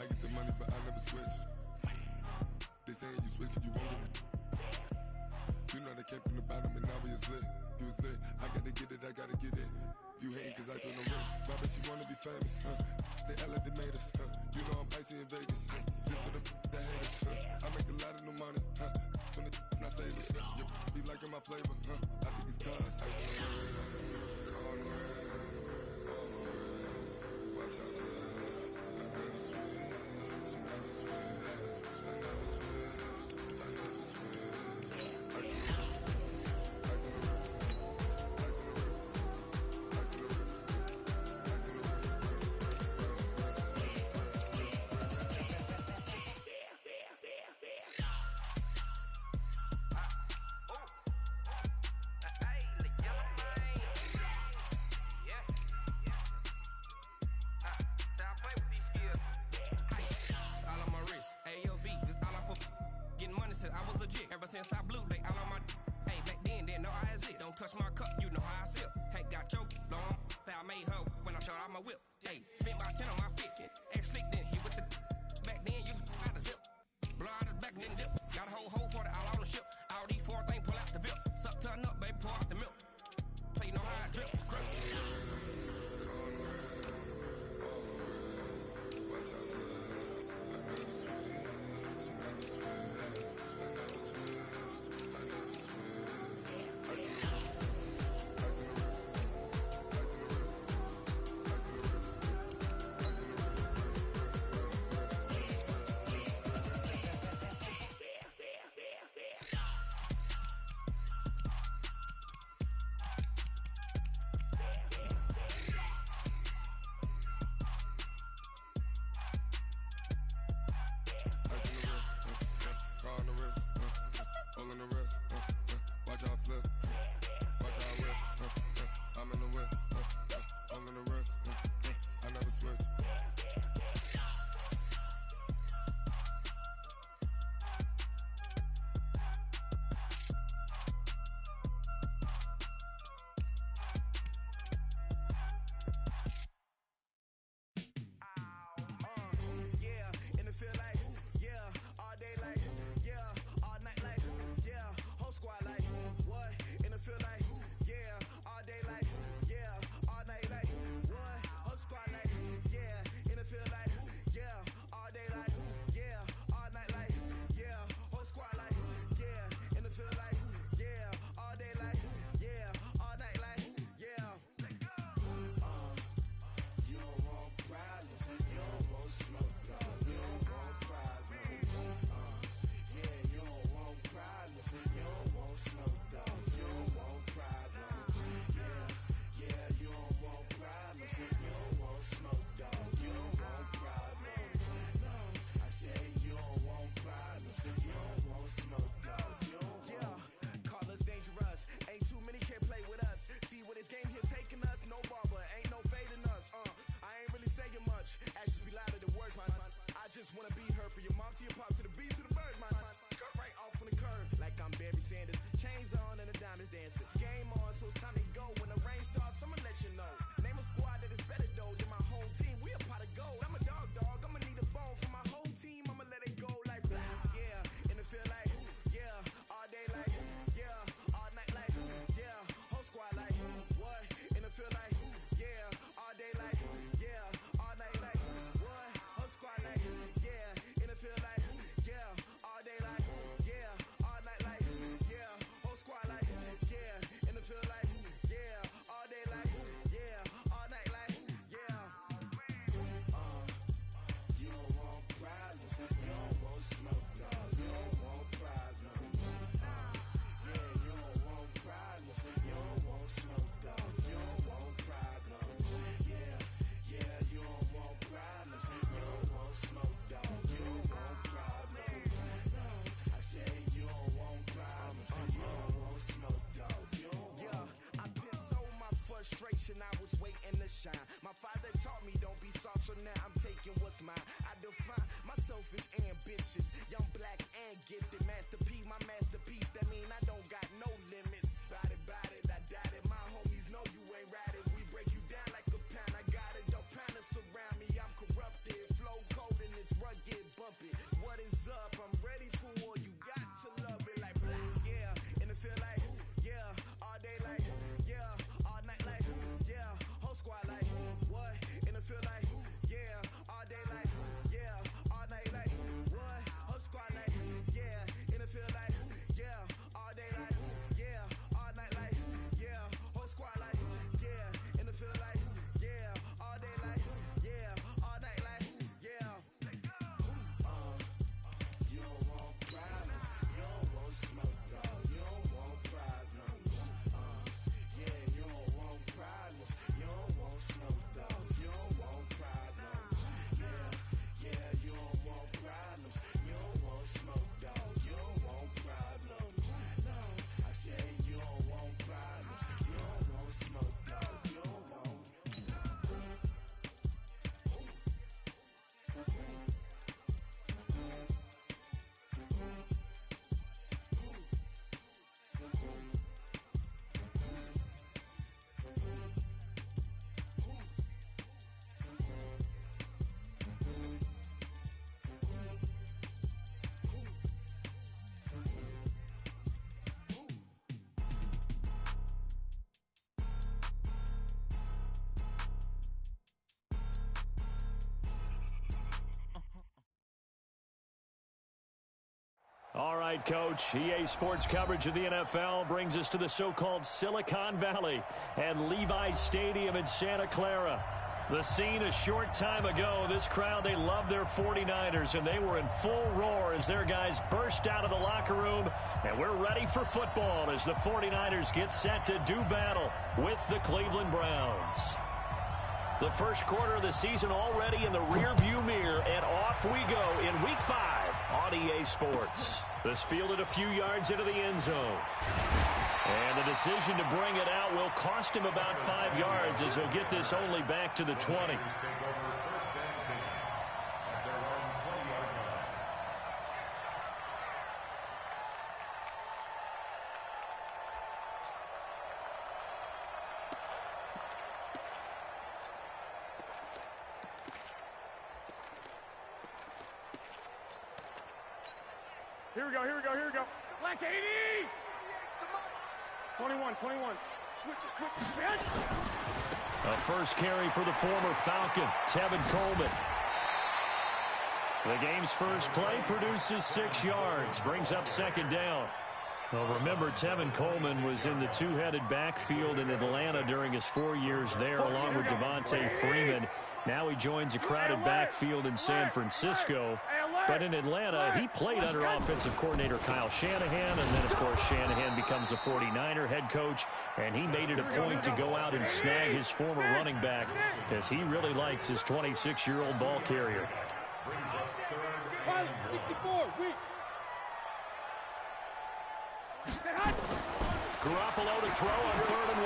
I get the money, but I never switch. They saying you switch 'cause you won't get it. You know they came from the bottom and now we is lit. You was lit, I gotta get it, I gotta get it. You hating 'cause I on the wrist. Why bet you wanna be famous, huh? They act like they made us, huh? You know I'm icy in Vegas, This for the that hate us, I make a lot of new money, When it's not saving, you be liking my flavor, I think it's cause ice on the wrist, car on the wrist, all on the wrist. Watch out, cuz I never switch, I never switch, I never switch, I never switch. Ice on the wrist, ice on the wrist, ice on the wrist, ice on the wrist, ice on the wrist. I was legit. Ever since I blew, they all on my hey, back then, didn't know I exist. Don't touch my cup, you know how I sip. Hey, got choked, long. Say I made her when I showed out my whip. Hey, spent about 10 on my fit. Ex-slick, then hit with the back then, used to out the zip. Blow out his back, then dip. Got a whole party all on the ship. All these four things, pull out the VIP. Suck, turn up, baby, pour out the milk. Play no how I drip. Crush. Watch out, cuz I never switch, I never switch. I never switch, I never switch. Ice on the wrist, ice on the wrist, ice on the wrist, ice on the wrist, ice on the wrist, car on the wrist, all on the wrist, watch how I flip, watch how I whip, I'm in the whip, all on the wrist, I never switch. Yeah, and it feel like, yeah, all day like, yeah, all night like, yeah, whole squad like, what? And it feel like, yeah, all day like, yeah, all night like, what? Whole squad like, yeah, and it feel like, yeah, all day like, yeah, all night like, yeah, whole squad like, yeah, and it feel like, yeah, all day like, yeah, all night like, yeah. You don't want problems, you don't want smoke, no, you don't want problems. Yeah, you don't want problems, you don't want smoke, dog, you don't want problems. Yeah, you don't want problems, you don't want smoke, dog, you don't want problems. No, I said you don't want problems, you don't want smoke, dog, you don't want. Yeah, call us dangerous, ain't too many can play with us. See where this game here taking us, no barber, ain't no fading us. I ain't really saying much, actions be louder than words, man. I just wanna be her, for your mom to your pop, to the beat, to the bird, man. Cut right off on the curb, like I'm Barry Sanders. Chains on and the diamonds dancing. Game on, so it's time to go. When the rain starts, I'ma let you know. Name a squad that is better though than my home team. We a pot of gold. I'm a dog, I'ma need a bone for my whole team. I'ma let it go like blah. Yeah, and it feel like, yeah, all day like, yeah, all night like, yeah, whole squad like, what? And it feel like, yeah, all day like, yeah, all night like, what? Whole squad like, yeah, and it feel like, yeah, all day like, yeah, all night like, yeah, whole squad like, yeah, and it feel like, right, Coach. EA Sports coverage of the NFL brings us to the so-called Silicon Valley and Levi's Stadium in Santa Clara. The scene a short time ago, this crowd, they love their 49ers, and they were in full roar as their guys burst out of the locker room, and we're ready for football as the 49ers get set to do battle with the Cleveland Browns. The first quarter of the season already in the rearview mirror, and off we go in Week 5 on EA Sports. This fielded a few yards into the end zone. And the decision to bring it out will cost him about 5 yards as he'll get this only back to the 20. Here we go, here we go, here we go. Black 80! 21. Switch it. A first carry for the former Falcon, Tevin Coleman. The game's first play produces 6 yards, brings up second down. Well, remember, Tevin Coleman was in the two-headed backfield in Atlanta during his 4 years there, along with Devontae Freeman. Now he joins a crowded backfield in San Francisco. But in Atlanta, he played under offensive coordinator Kyle Shanahan, and then, of course, Shanahan becomes a 49er head coach, and he made it a point to go out and snag his former running back because he really likes his 26-year-old ball carrier. 64, weak. Garoppolo to throw on 3rd and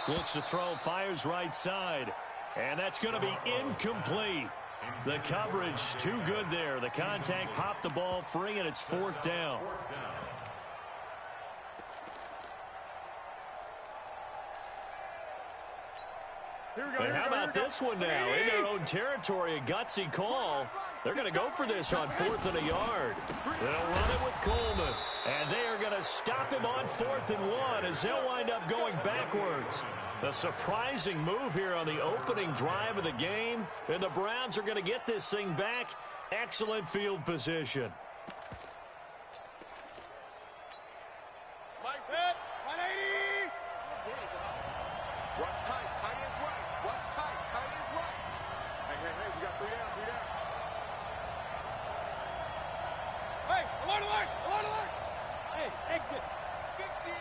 1. Looks to throw, fires right side. And that's going to be incomplete. The coverage too good there. The contact popped the ball free, and it's 4th down. But how about this one now? In their own territory, a gutsy call. They're going to go for this on 4th and a yard. They'll run it with Coleman. And they are going to stop him on 4th and 1 as they'll wind up going backwards. A surprising move here on the opening drive of the game. And the Browns are going to get this thing back. Excellent field position. Like that, 180. Watch tight, tight is right. Watch tight, tight is right. Hey, we got 3 down. Hey, alert. Hey, exit. 50.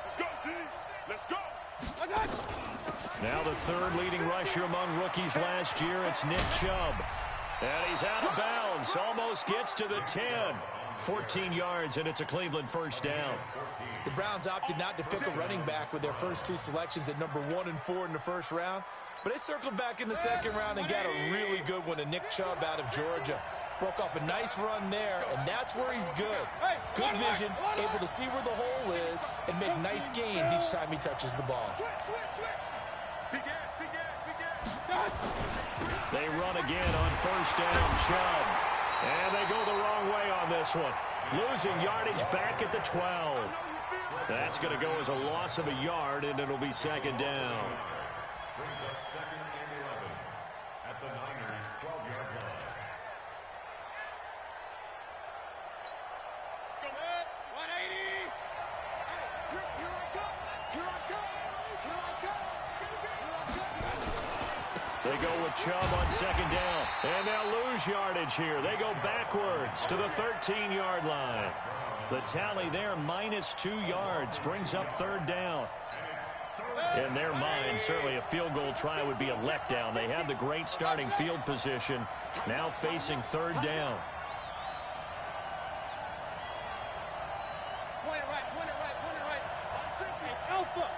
Let's go, D. Let's go. Now the third leading rusher among rookies last year, it's Nick Chubb. And he's out of bounds, almost gets to the 10. 14 yards, and it's a Cleveland first down. The Browns opted not to pick a running back with their first 2 selections at number 1 and 4 in the first round. But they circled back in the second round and got a really good one to Nick Chubb out of Georgia. Broke off a nice run there, and that's where he's good. Good vision, able to see where the hole is, and make nice gains each time he touches the ball. They run again on first down, Chubb. And they go the wrong way on this one. Losing yardage back at the 12. That's going to go as a loss of a yard, and it'll be second down. Brings up 2nd and 11 at the Niners' 12-yard line. They go with Chubb on second down, and they'll lose yardage here. They go backwards to the 13-yard line. The tally there, -2 yards, brings up 3rd down. In their mind, certainly a field goal try would be a letdown. They had the great starting field position, now facing 3rd down. Point it right. Alpha.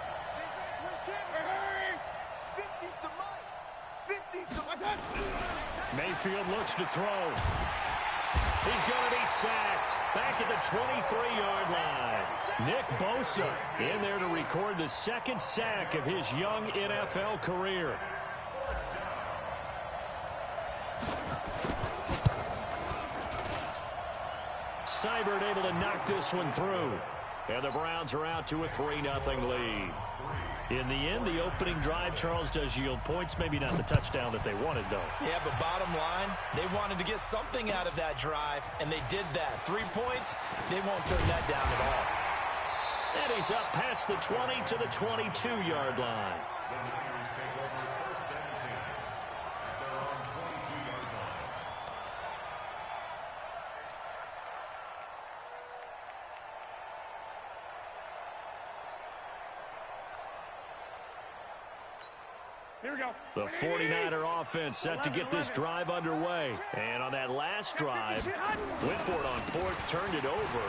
Mayfield looks to throw. He's going to be sacked back at the 23-yard line. Nick Bosa in there to record the 2nd sack of his young NFL career. Seibert able to knock this one through. And the Browns are out to a 3-0 lead. In the end, the opening drive, Charles, does yield points. Maybe not the touchdown that they wanted, though. Yeah, but bottom line, they wanted to get something out of that drive, and they did that. 3 points, they won't turn that down at all. And he's up past the 20 to the 22-yard line. The Niners take over first and 10 at their own 22-yard line. Here we go. The 49er offense set to get this drive underway. And on that last drive, went for it on fourth, turned it over.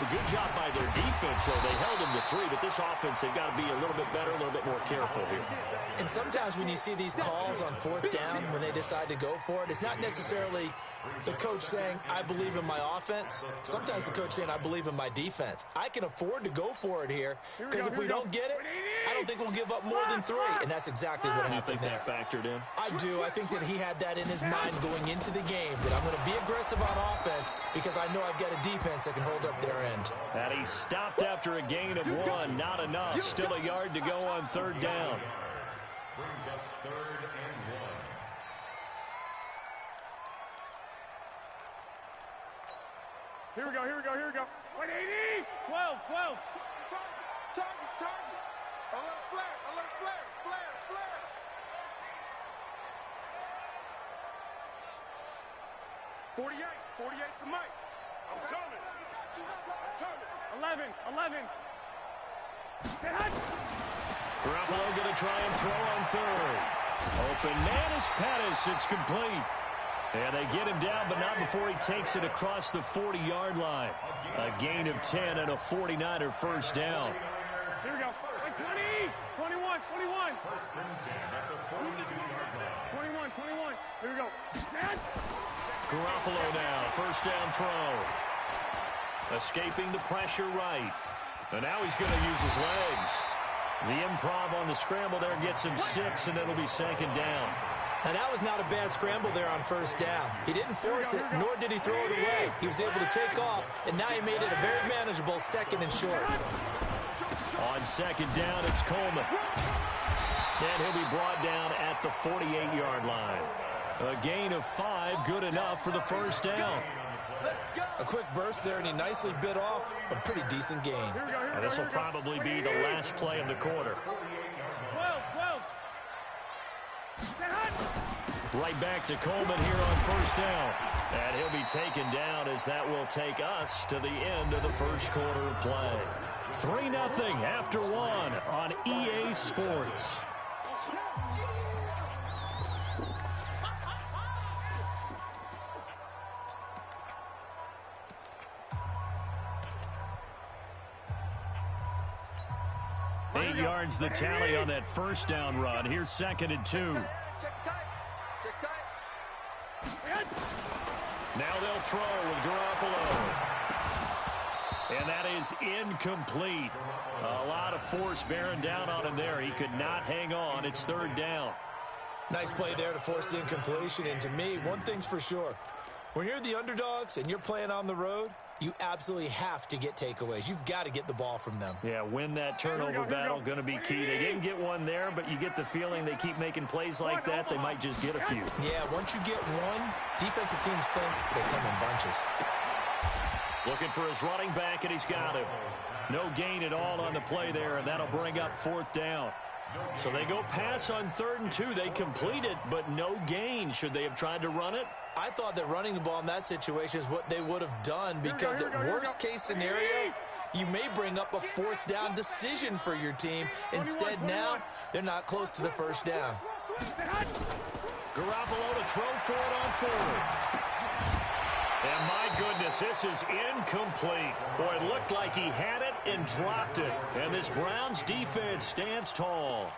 A good job by their defense, though. They held him to 3, but this offense, they've got to be a little bit better, a little bit more careful here. And sometimes when you see these calls on fourth down, when they decide to go for it, it's not necessarily the coach saying, I believe in my offense. Sometimes the coach saying, I believe in my defense. I can afford to go for it here, because if we don't get it, I don't think we'll give up more than 3. And that's exactly what happened there. You think that factored in? I do. I think that he had that in his mind going into the game, that I'm going to be aggressive on offense because I know I've got a defense that can hold up their end. And he stopped after a gain of 1. Not enough. Still a yard to go on third down. Brings up 3rd and 1. Here we go, here we go, here we go. 180! 12, 12. Target. Alert flare. 48 to Mike. I'm coming. 11. Garoppolo going to try and throw on third. Open man is Pettis. It's complete. And they get him down, but not before he takes it across the 40-yard line. A gain of 10 and a 49er first down. Here we go. 20, 21. First and 10 at the 42-yard line. 21. Here we go. Garoppolo now, first down throw. Escaping the pressure right. And now he's going to use his legs. The improv on the scramble there gets him 6, and it'll be second down. Now, that was not a bad scramble there on first down. He didn't force it, nor did he throw it away. He was able to take off, and now he made it a very manageable second and short. On second down, it's Coleman. And he'll be brought down at the 48-yard line. A gain of 5, good enough for the first down. A quick burst there, and he nicely bit off a pretty decent gain. And this will probably be the last play of the quarter. 12. Right back to Coleman here on first down. And he'll be taken down as that will take us to the end of the first quarter of play. 3-0 after 1 on EA Sports. Eight yards the tally on that first down run. Here's second and 2. Now they'll throw with Garoppolo. And that is incomplete. A lot of force bearing down on him there. He could not hang on. It's third down. Nice play there to force the incompletion. And to me, one thing's for sure. When you're the underdogs and you're playing on the road, you absolutely have to get takeaways. You've got to get the ball from them. Yeah, win that turnover battle, going to be key. They didn't get one there, but you get the feeling they keep making plays like that, they might just get a few. Yeah, once you get one, defensive teams think they come in bunches. Looking for his running back, and he's got him. No gain at all on the play there, and that'll bring up fourth down. So they go pass on 3rd and 2. They complete it, but no gain. Should they have tried to run it? I thought that running the ball in that situation is what they would have done, because at worst case scenario, you may bring up a fourth down decision for your team. Instead now, they're not close to the first down. Garoppolo to throw for it on 4th. And my goodness, this is incomplete. Boy, it looked like he had it and dropped it. And this Browns defense stands tall.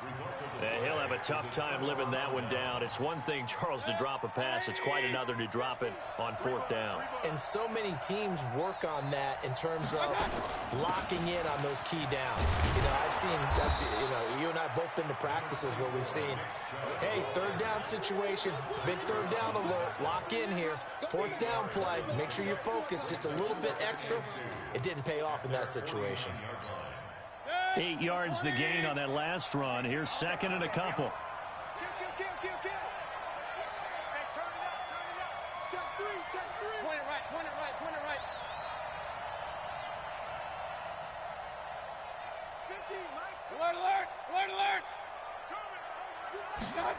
And he'll have a tough time living that one down. It's one thing, Charles, to drop a pass. It's quite another to drop it on fourth down. And so many teams work on that in terms of locking in on those key downs. You know, I've seen, you and I both been to practices where we've seen, hey, third down situation, big third down alert, lock in here, fourth down play, make sure you're focused just a little bit extra. It didn't pay off in that situation. situation. 8 yards the gain on that last run. Here's second and a couple. Point it right, point it right, point it right. 50, Mike. Alert, alert, alert, alert.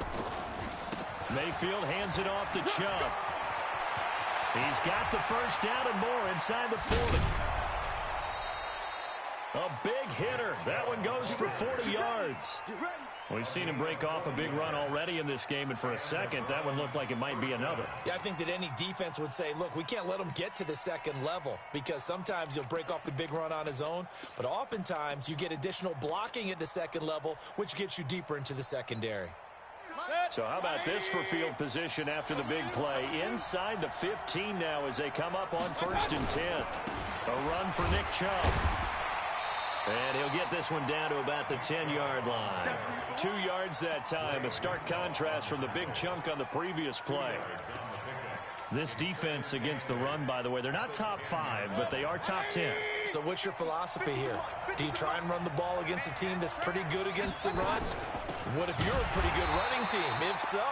Mayfield hands it off to Chubb. He's got the first down and more inside the 40. A big hitter. That one goes for 40 yards. We've seen him break off a big run already in this game, and for a second, that one looked like it might be another. Yeah, I think that any defense would say, look, we can't let him get to the second level, because sometimes he'll break off the big run on his own, but oftentimes you get additional blocking at the second level, which gets you deeper into the secondary. So how about this for field position after the big play? Inside the 15 now as they come up on 1st and 10. A run for Nick Chubb. And he'll get this one down to about the 10-yard line. 2 yards that time, a stark contrast from the big chunk on the previous play. This defense against the run, by the way, they're not top 5, but they are top 10. So what's your philosophy here? Do you try and run the ball against a team that's pretty good against the run? What if you're a pretty good running team? If so,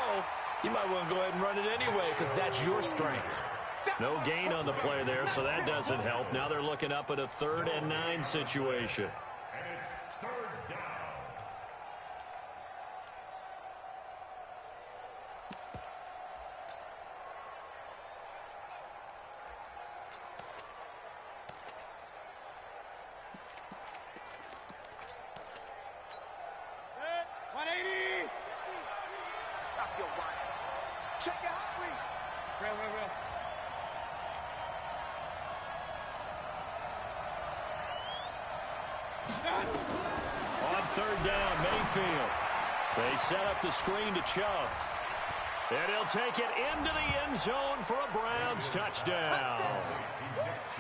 you might want to go ahead and run it anyway, because that's your strength. No gain on the play there, so that doesn't help. Now they're looking up at a 3rd and 9 situation. And it's 3rd down. Stop your whining. Check your heart rate. Real. On 3rd down, Mayfield. They set up the screen to Chubb. And he'll take it into the end zone for a Browns touchdown.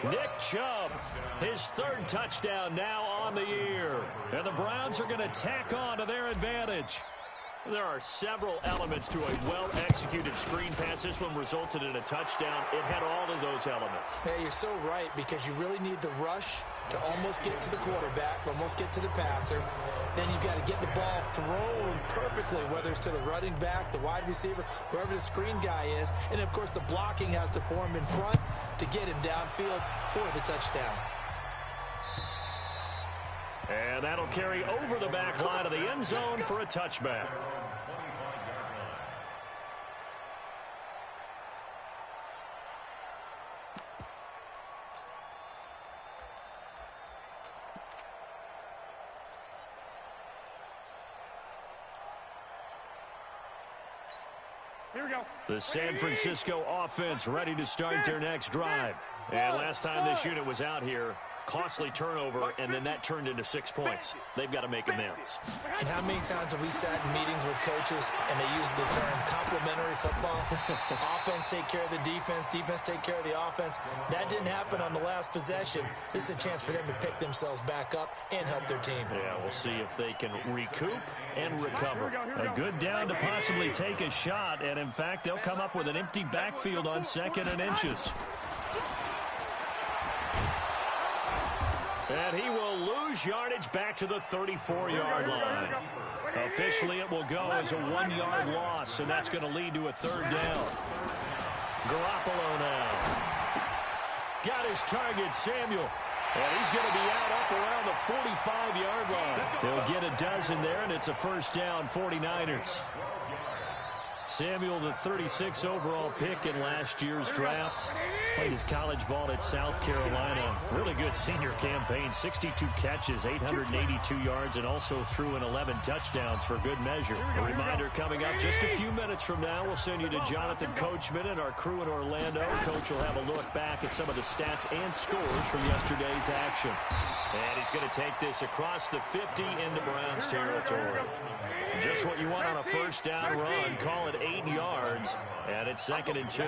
Nick Chubb, his 3rd touchdown now on the year. And the Browns are going to tack on to their advantage. There are several elements to a well-executed screen pass. This one resulted in a touchdown. It had all of those elements. Yeah, you're so right, because you really need the rush to almost get to the quarterback, almost get to the passer. Then you've got to get the ball thrown perfectly, whether it's to the running back, the wide receiver, whoever the screen guy is. And, of course, the blocking has to form in front to get him downfield for the touchdown. And that'll carry over the back line of the end zone for a touchback. Here we go. The San Francisco offense ready to start their next drive. And last time this unit was out here, costly turnover, and then that turned into 6 points. They've got to make amends. And how many times have we sat in meetings with coaches and they use the term complementary football? Offense take care of the defense, defense take care of the offense. That didn't happen on the last possession. This is a chance for them to pick themselves back up and help their team. Yeah, we'll see if they can recoup and recover. A good down to possibly take a shot, and in fact, they'll come up with an empty backfield on 2nd and inches. And he will lose yardage back to the 34-yard line. Officially, it will go as a 1-yard loss, and that's going to lead to a 3rd down. Garoppolo now. Got his target, Samuel. And he's going to be out up around the 45-yard line. He'll get a dozen there, and it's a 1st down, 49ers. Samuel, the 36 overall pick in last year's draft. Played his college ball at South Carolina. Really good senior campaign. 62 catches, 882 yards, and also threw in 11 touchdowns for good measure. A reminder coming up just a few minutes from now. We'll send you to Jonathan Coachman and our crew in Orlando. Coach will have a look back at some of the stats and scores from yesterday's action. And he's going to take this across the 50 into Browns territory. Just what you want on a 1st down run. Call it 8 yards, and it's 2nd and 2.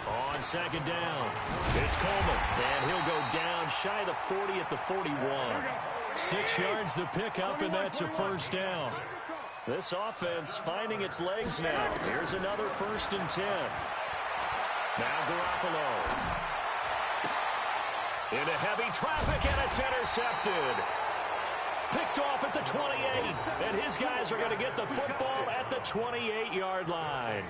On 2nd down, it's Coleman, and he'll go down shy of the 40 at the 41. 6 yards the pickup, and that's a 1st down. This offense finding its legs now. Here's another 1st and 10. Now Garoppolo. Into heavy traffic, and it's intercepted. Picked off at the 28, and his guys are going to get the football at the 28-yard line.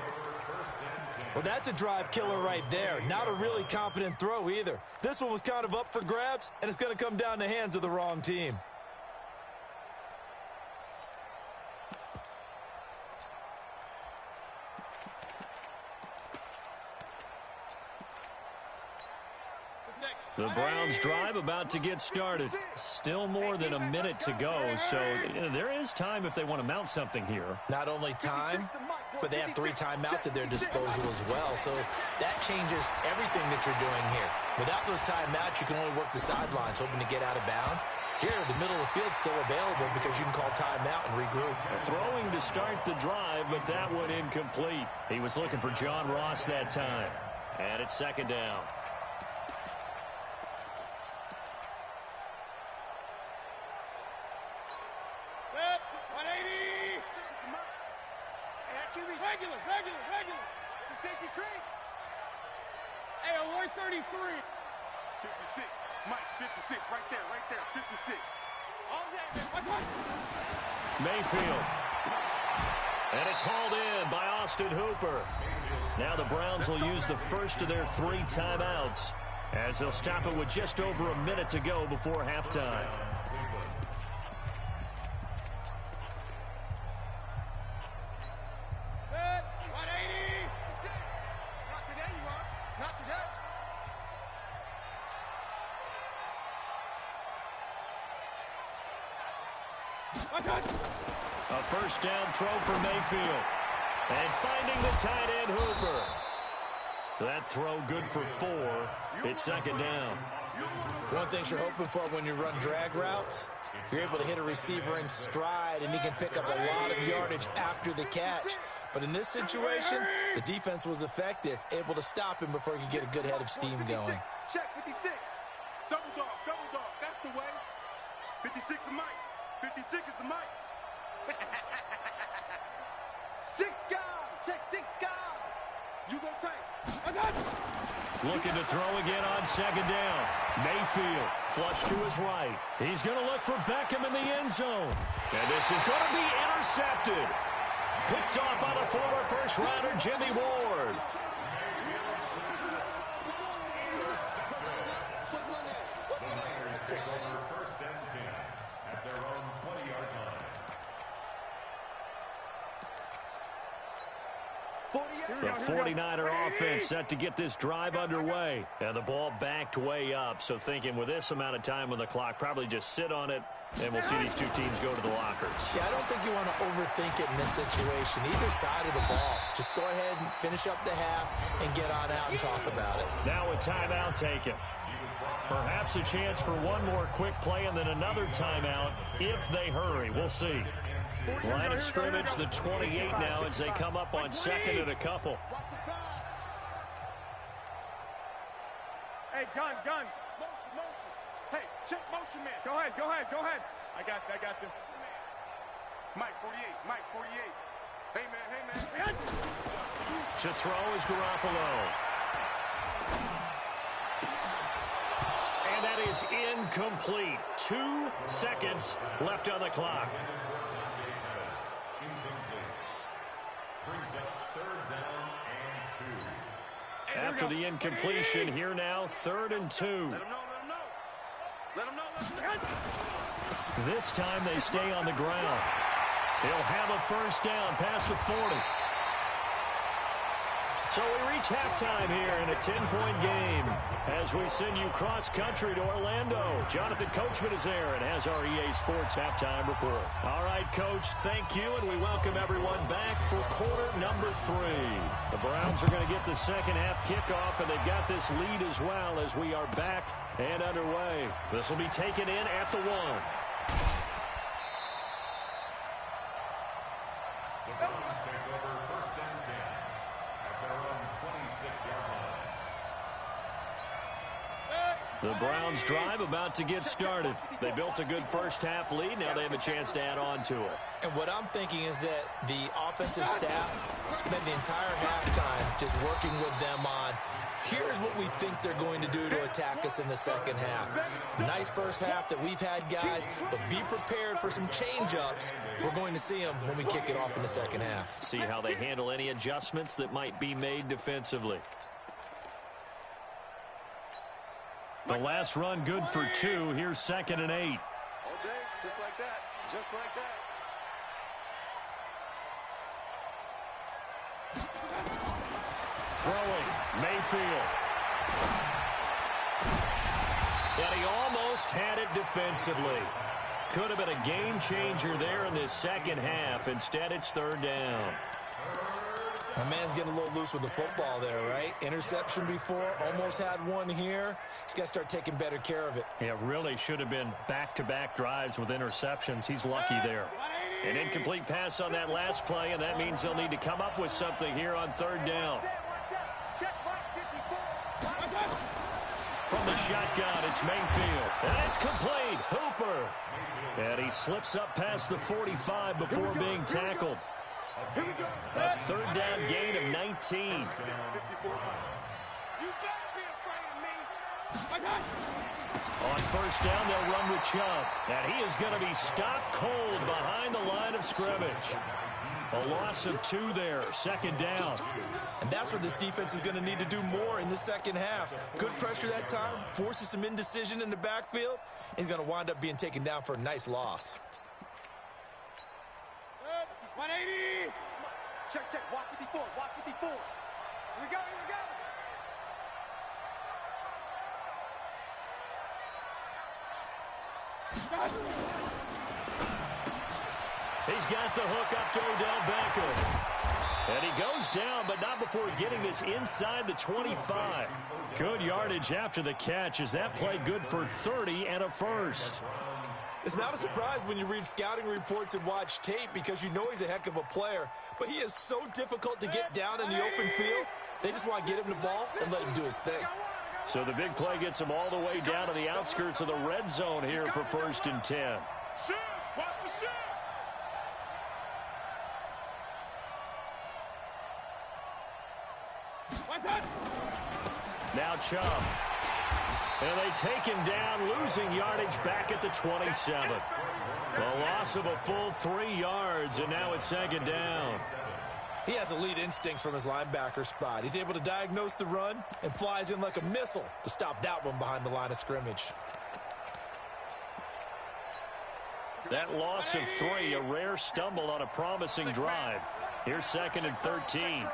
Well, that's a drive killer right there. Not a really confident throw either. This one was kind of up for grabs, and it's going to come down the hands of the wrong team. The Browns drive about to get started. Still more than a minute to go, so there is time if they want to mount something here. Not only time, but they have 3 timeouts at their disposal as well, so that changes everything that you're doing here. Without those timeouts, you can only work the sidelines, hoping to get out of bounds. Here, the middle of the field's still available because you can call timeout and regroup. Throwing to start the drive, but that one incomplete. He was looking for John Ross that time. And it's second down. Regular. It's a safety creek. Hey, Lloyd 33. 56. Mike, 56. Right there. 56. All that, man. Mayfield. And it's hauled in by Austin Hooper. Now the Browns will use the first of their 3 timeouts as they'll stop it with just over a minute to go before halftime. A first down throw for Mayfield. And finding the tight end, Hooper. That throw good for 4. It's second down. One thing you're hoping for when you run drag routes, you're able to hit a receiver in stride, and he can pick up a lot of yardage after the catch. But in this situation, the defense was effective, able to stop him before he could get a good head of steam going. Check 56. Double dog. That's the way. 56 is Mike. 56 is the Mike. 6 guys. Check 6 guys. You go tight. Looking to throw again on second down. Mayfield flush to his right. He's going to look for Beckham in the end zone. And this is going to be intercepted. Picked off by the former first-rounder Jimmy Ward. The 49er offense set to get this drive underway. And the ball backed way up. So thinking with this amount of time on the clock, probably just sit on it, and we'll see these 2 teams go to the lockers. Yeah, I don't think you want to overthink it in this situation. Either side of the ball. Just go ahead and finish up the half and get on out and talk about it. Now a timeout taken. Perhaps a chance for one more quick play and then another timeout if they hurry. We'll see. Line of scrimmage, the 28 now as they come up on second and a couple. Hey, gun. Motion. Hey, check motion, man. Go ahead. I got you. Mike 48. Hey, man. To throw is Garoppolo. And that is incomplete. 2 seconds left on the clock. After the incompletion, here now, 3rd and 2. Let him know. This time they stay on the ground. They'll have a first down past the 40. So we reach halftime here in a 10-point game as we send you cross-country to Orlando. Jonathan Coachman is there and has our EA Sports halftime report. All right, Coach, thank you, and we welcome everyone back for quarter number 3. The Browns are going to get the second half kickoff, and they've got this lead as well as we are back and underway. This will be taken in at the 1. The Browns take over first and 10 at their own 26-yard line. The Browns drive about to get started. They built a good first-half lead. Now they have a chance to add on to it. And what I'm thinking is that the offensive staff spent the entire halftime just working with them on, here's what we think they're going to do to attack us in the second half. Nice first half that we've had, guys, but be prepared for some change-ups. We're going to see them when we kick it off in the second half. See how they handle any adjustments that might be made defensively. The last run good for 2. Here's 2nd and 8. All day, just like that. Just like that. Throwing, Mayfield. And he almost had it defensively. Could have been a game changer there in this second half. Instead, it's 3rd down. My man's getting a little loose with the football there, right? Interception before, almost had one here. He's got to start taking better care of it. It really should have been back-to-back drives with interceptions. He's lucky there. An incomplete pass on that last play, and that means they'll need to come up with something here on 3rd down. From the shotgun, it's Mayfield. And it's complete. Hooper. And he slips up past the 45 before being tackled. A 3rd down gain of 19. On 1st down, they'll run with Chubb. And he is going to be stopped cold behind the line of scrimmage. A loss of 2 there, 2nd down. And that's what this defense is going to need to do more in the second half. Good pressure that time, forces some indecision in the backfield. He's going to wind up being taken down for a nice loss. 180. Check, check. Watch 54. Watch 54. Here we go. Here we go. He's got the hook up to Odell Beckham. And he goes down, but not before getting this inside the 25. Good yardage after the catch as that play good for 30 and a first. It's not a surprise when you read scouting reports and watch tape because you know he's a heck of a player. But he is so difficult to get down in the open field. They just want to get him the ball and let him do his thing. So the big play gets him all the way down to the outskirts of the red zone here for 1st and 10. Shoot. Watch the shoot. Now Chubb. And they take him down, losing yardage back at the 27. A loss of a full 3 yards, and now it's 2nd down. He has elite instincts from his linebacker spot. He's able to diagnose the run and flies in like a missile to stop that one behind the line of scrimmage. That loss of 3, a rare stumble on a promising drive. Here's 2nd and 13.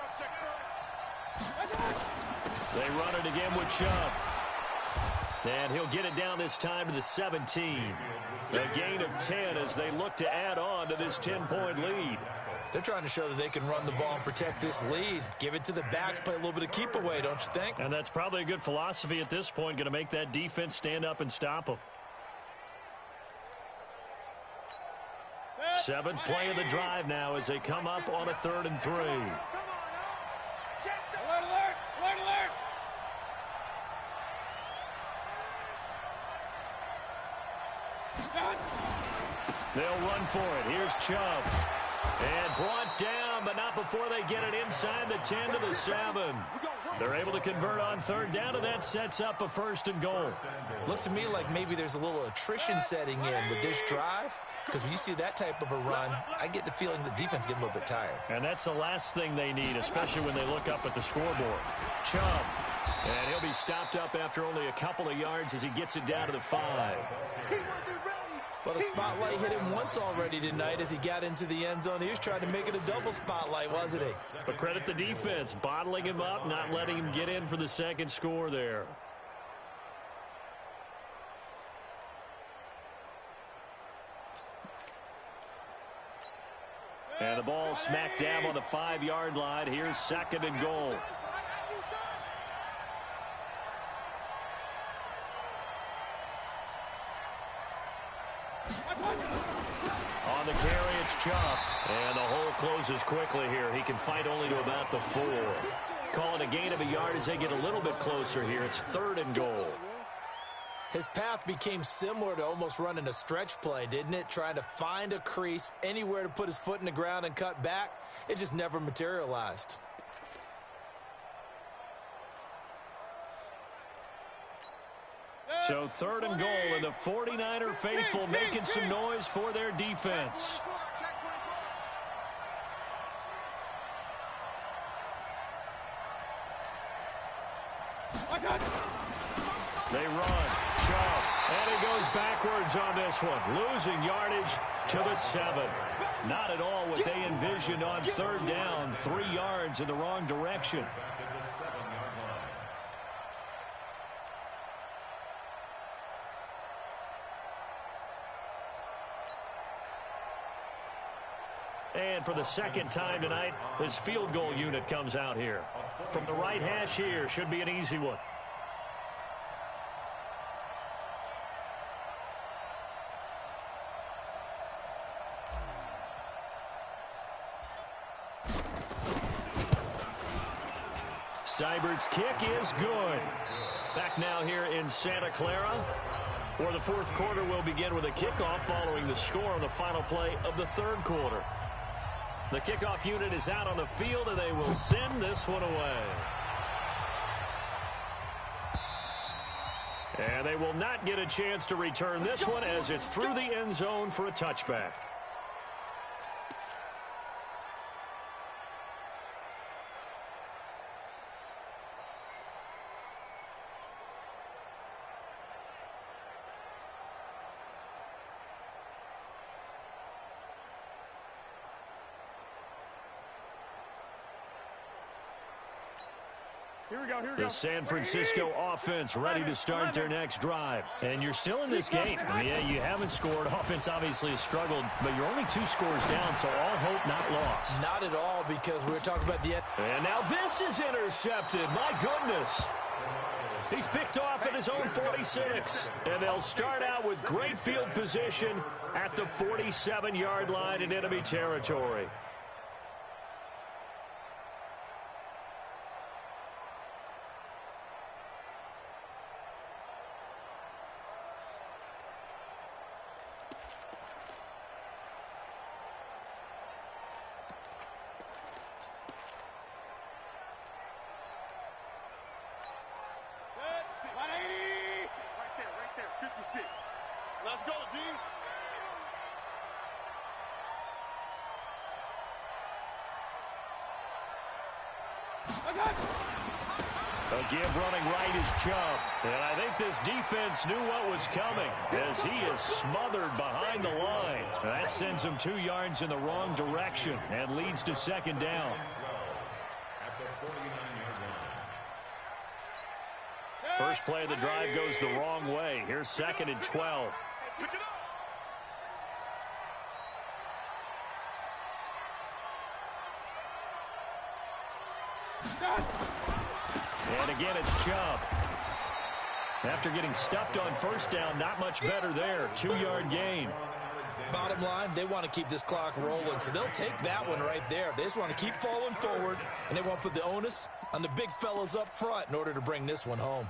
They run it again with Chubb. And he'll get it down this time to the 17. A gain of 10 as they look to add on to this 10-point lead. They're trying to show that they can run the ball and protect this lead. Give it to the backs, play a little bit of keep away, don't you think? And that's probably a good philosophy at this point, going to make that defense stand up and stop them. 7th play of the drive now as they come up on a 3rd and 3. Alert, alert, alert, alert. They'll run for it. Here's Chubb. And brought down, but not before they get it inside the 10 to the 7. They're able to convert on 3rd down, and that sets up a 1st and goal. Looks to me like maybe there's a little attrition setting in with this drive, because when you see that type of a run, I get the feeling the defense getting a little bit tired. And that's the last thing they need, especially when they look up at the scoreboard. Chubb. And he'll be stopped up after only a couple of yards as he gets it down to the 5. But a spotlight hit him once already tonight as he got into the end zone. He was trying to make it a double spotlight, wasn't he? But credit the defense, bottling him up, not letting him get in for the 2nd score there. And the ball smack dab on the 5-yard line. Here's 2nd and goal. On the carry, it's Chubb. And the hole closes quickly here. He can fight only to about the 4. Calling a gain of a yard as they get a little bit closer here. It's 3rd and goal. His path became similar to almost running a stretch play, didn't it? Trying to find a crease, anywhere to put his foot in the ground and cut back. It just never materialized. So 3rd and goal, and the 49er faithful making some noise for their defense. They run, Chubb, and he goes backwards on this one, losing yardage to the 7. Not at all what they envisioned on 3rd down, 3 yards in the wrong direction. And for the 2nd time tonight, this field goal unit comes out here. From the right hash here, should be an easy one. Seibert's kick is good. Back now here in Santa Clara, where the 4th quarter will begin with a kickoff following the score on the final play of the 3rd quarter. The kickoff unit is out on the field, and they will send this one away. And they will not get a chance to return this one as it's through the end zone for a touchback. The San Francisco offense ready to start their next drive. And you're still in this game. Yeah, you haven't scored. Offense obviously has struggled, but you're only 2 scores down, so all hope not lost. Not at all, because we were talking about the end. And now this is intercepted. My goodness. He's picked off at his own 46. And they'll start out with great field position at the 47-yard line in enemy territory. Let's go, D. A give running right is Chubb. And I think this defense knew what was coming as he is smothered behind the line. That sends him 2 yards in the wrong direction and leads to 2nd down. First play of the drive goes the wrong way. Here's 2nd and 12. And again, it's Chubb. After getting stuffed on 1st down, not much better there. 2-yard gain. Bottom line, they want to keep this clock rolling, so they'll take that one right there. They just want to keep falling forward, and they won't put the onus on the big fellas up front in order to bring this one home.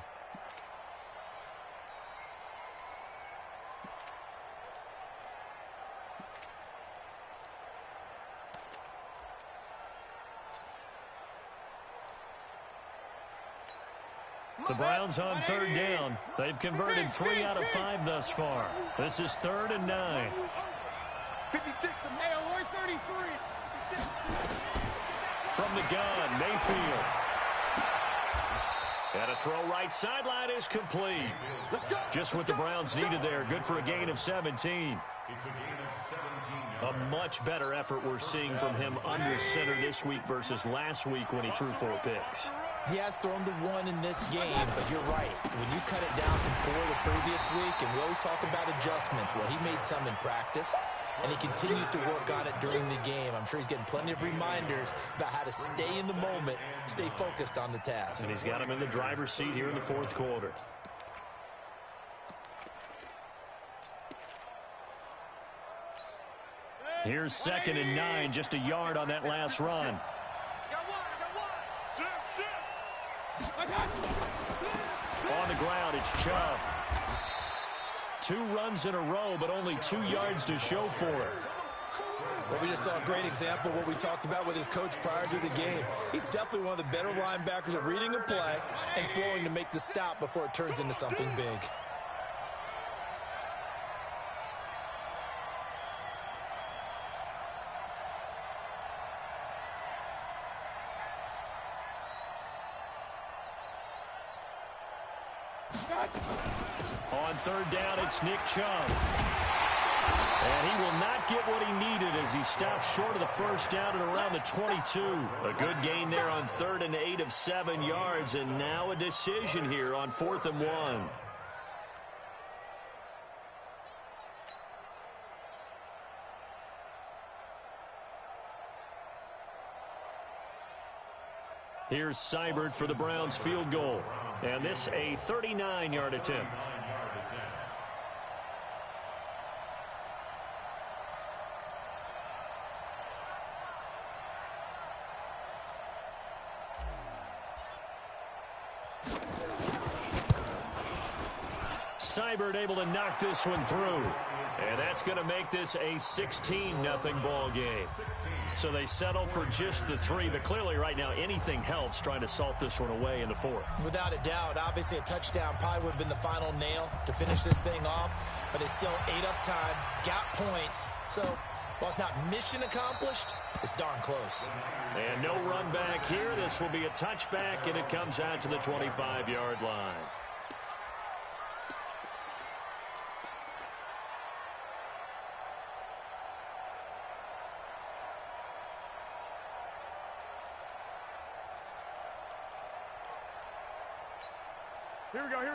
The Browns on 3rd down. They've converted 3 out of 5 thus far. This is 3rd and 9. 56. From the gun, Mayfield. And a throw right sideline is complete. Just what the Browns needed there. Good for a gain of 17. It's a gain of 17. A much better effort we're seeing from him under center this week versus last week when he threw 4 picks. He has thrown the 1 in this game, but you're right. When you cut it down from 4 the previous week, and we always talk about adjustments, well, he made some in practice, and he continues to work on it during the game. I'm sure he's getting plenty of reminders about how to stay in the moment, stay focused on the task. And he's got him in the driver's seat here in the 4th quarter. Here's 2nd and 9, just a yard on that last run. On the ground, it's Chubb. 2 runs in a row, but only 2 yards to show for it. Well, we just saw a great example of what we talked about with his coach prior to the game. He's definitely one of the better linebackers at reading a play and flowing to make the stop before it turns into something big. On 3rd down, it's Nick Chubb. And he will not get what he needed as he stops short of the 1st down at around the 22. A good gain there on 3rd and 8 of 7 yards, and now a decision here on 4th and 1. Here's Seibert for the Browns field goal. And this a 39-yard attempt. Seibert able to knock this one through. And that's going to make this a 16-0 ball game. So they settle for just the 3, but clearly right now anything helps trying to salt this one away in the 4th. Without a doubt, obviously a touchdown probably would have been the final nail to finish this thing off, but it's still ate up time, got points. So while it's not mission accomplished, it's darn close. And no run back here. This will be a touchback, and it comes out to the 25-yard line.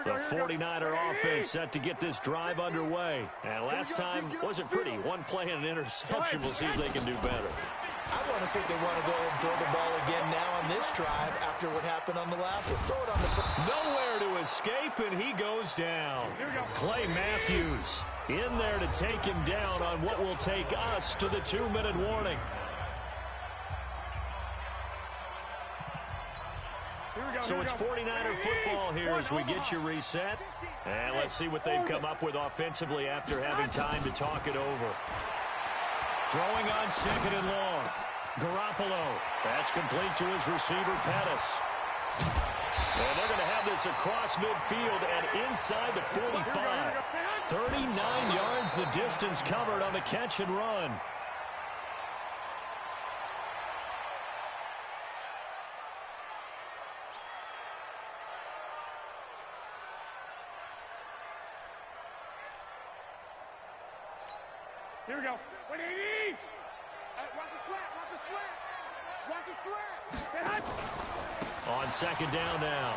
The 49er offense set to get this drive underway. And last time wasn't pretty. One play and an interception. We'll see if they can do better. I want to see if they want to go ahead and throw the ball again now on this drive after what happened on the last one. Throw it on the... Nowhere to escape, and he goes down. Clay Matthews in there to take him down on what will take us to the 2-minute warning. So it's 49er football here as we get you reset. And let's see what they've come up with offensively after having time to talk it over. Throwing on 2nd and long. Garoppolo. That's complete to his receiver, Pettis. And they're going to have this across midfield and inside the 45. 39 yards the distance covered on the catch and run. Here we go. 180! Hey, watch the slant, watch the slant. Watch the slant. On 2nd down now,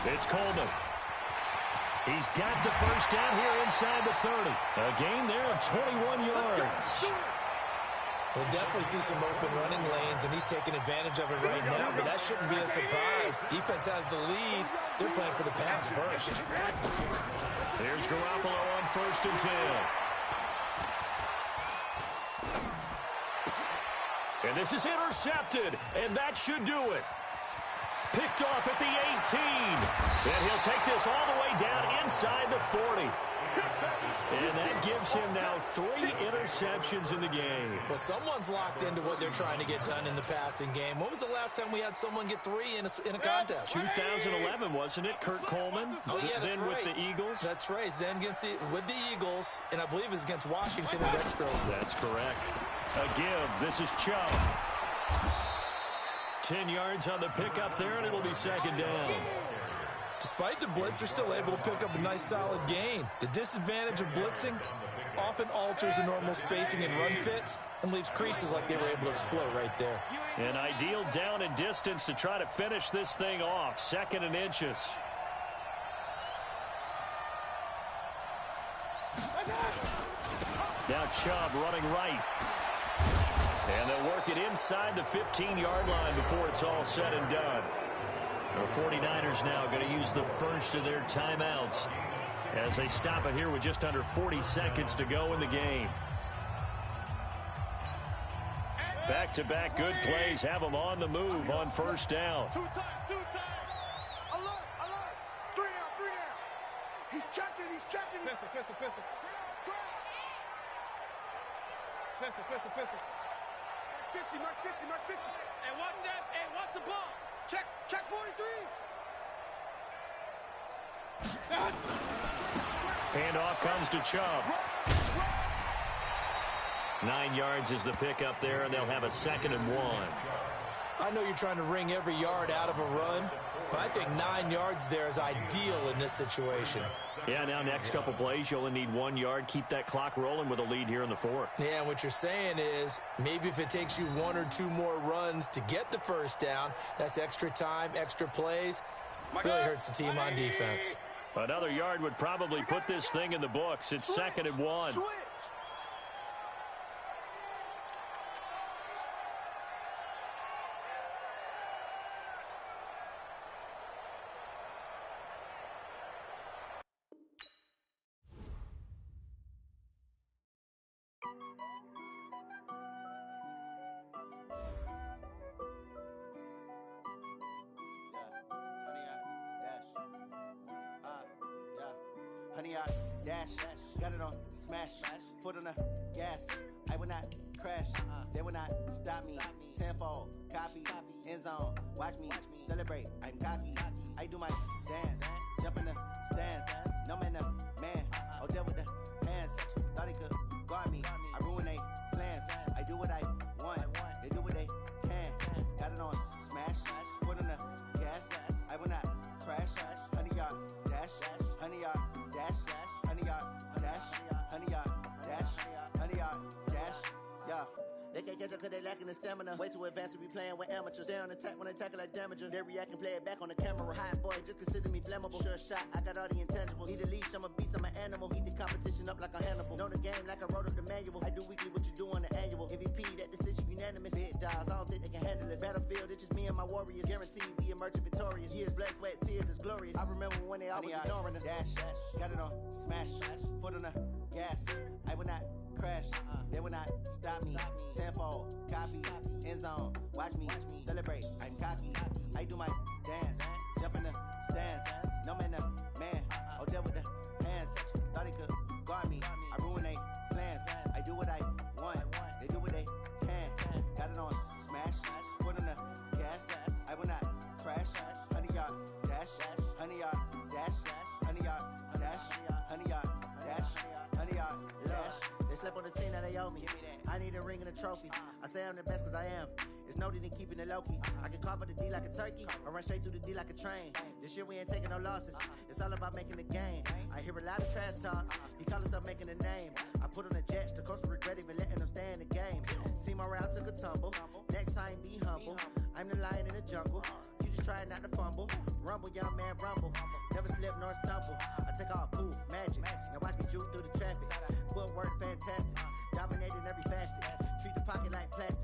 it's Coleman. He's got the 1st down here inside the 30. A gain there of 21 yards. We'll definitely see some open running lanes, and he's taking advantage of it right now, but that shouldn't be a surprise. Defense has the lead. They're playing for the pass first. Here's Garoppolo on 1st and 10. And this is intercepted, and that should do it. Picked off at the 18. And he'll take this all the way down inside the 40. And that gives him now 3 interceptions in the game. Well, someone's locked into what they're trying to get done in the passing game. When was the last time we had someone get 3 in a contest? 2011, wasn't it? Kurt Coleman? Oh, yeah, that's then right. with the Eagles? That's right. Then with the Eagles, and I believe it was against Washington and Red Squirrels. That's correct. A give. This is Chubb. 10 yards on the pickup there, and it'll be 2nd down. Despite the blitz, they're still able to pick up a nice, solid gain. The disadvantage of blitzing often alters the normal spacing and run fits and leaves creases like they were able to exploit right there. An ideal down and distance to try to finish this thing off. 2nd and inches. Now Chubb running right. And they'll work it inside the 15-yard line before it's all said and done. The 49ers now going to use the first of their timeouts as they stop it here with just under 40 seconds to go in the game. Back-to-back good plays have them on the move on 1st down. 2 times. Alert. 3 down. He's checking. Pistol. Pistol. Max 50, Max 50. Hey, watch that. Hey, watch the ball. Check 43. Handoff comes to Chubb. 9 yards is the pickup there, and they'll have a 2nd and 1. I know you're trying to wring every yard out of a run, but I think 9 yards there is ideal in this situation. Yeah, now next couple plays, you only need 1 yard. Keep that clock rolling with a lead here in the 4th. Yeah, and what you're saying is maybe if it takes you 1 or 2 more runs to get the first down, that's extra time, extra plays. Really hurts the team on defense. Another yard would probably put this thing in the books. It's 2nd and 1. Honey, I dash, got it on smash, foot on the gas. I will not crash, they will not stop me. Tenfold, copy, end zone, watch me celebrate. I'm cocky, I do my dance, jump in the stands. No man, man, oh deal with the hands. Thought he could guard me, I ruin they plans. I do what I want, they do what they can. Got it on smash, foot on the gas. I will not crash, honey, y'all dash, honey, y'all dash, honey, y'all dash, honey, y'all dash, honey, y'all dash, yeah. They can't catch up cause they lacking the stamina. Way too advanced to be playing with amateurs. Stay on attack when they tackle like damager. They react and play it back on the camera. Hot boy, just consider me flammable. Sure shot, I got all the intangibles. Need a leash, I'm a beast, I'm an animal. Eat the competition up like a Hannibal. Know the game like I wrote up the manual. I do weekly what you do on the annual. MVP, that decision unanimous. Big dogs, I don't think they can handle this. Battlefield, it's just me and my warriors. Guaranteed we emerging victorious. Years, blood, sweat, tears, it's glorious. I remember when they always ignoring us. Dash, got it on smash, foot on the gas. I will not crash, they will not stop me. Tenfold, copy, end zone, watch me celebrate. I'm cocky, I do my dance, jump in the stands. No man, man, oh deal with the hands. Thought he could guard me, I ruin they plans. I do what I want, they do what they can. Got it on smash, foot on the gas. I will not crash, honey, y'all dash, honey, y'all dash, honey, y'all dash, honey, y'all dash, honey, y'all dash. They slept on the team that they owe me. I need a ring and a trophy. I say I'm the best cause I am. It's no need in keeping it low-key. I can carve up the D like a turkey or run straight through the D like a train. This year we ain't taking no losses. It's all about making the game. I hear a lot of trash talk. He call himself making a name. I put on the Jets. The coach will regret even letting them stay in the game. Team morale took a tumble. Next time be humble. I'm the lion in the jungle. You just try not to fumble. Rumble, young man, rumble. Never slip nor stumble. I take off, poof, magic. Now watch me juke through the traffic. Footwork fantastic. Dominating every facet. Treat the pocket like plastic.